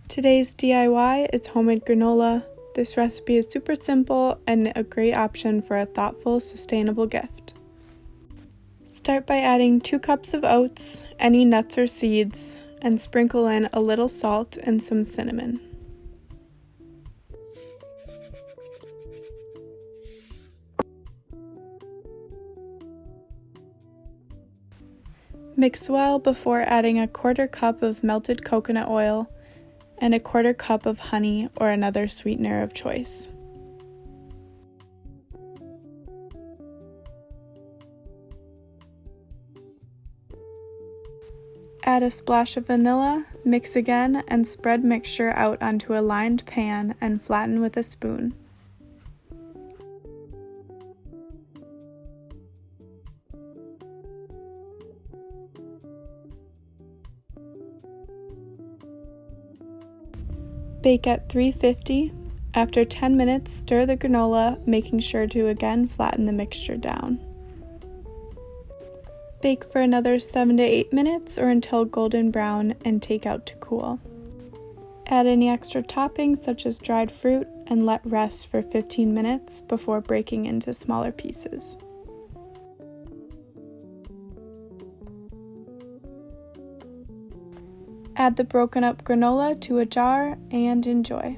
Today's DIY is homemade granola. This recipe is super simple and a great option for a thoughtful, sustainable gift. Start by adding 2 cups of oats, any nuts or seeds, and sprinkle in a little salt and some cinnamon. Mix well before adding a 1/4 cup of melted coconut oil and a 1/4 cup of honey or another sweetener of choice. Add a splash of vanilla, mix again, and spread mixture out onto a lined pan and flatten with a spoon. Bake at 350. After 10 minutes, stir the granola, making sure to again flatten the mixture down. Bake for another 7 to 8 minutes or until golden brown and take out to cool. Add any extra toppings such as dried fruit and let rest for 15 minutes before breaking into smaller pieces. Add the broken up granola to a jar and enjoy.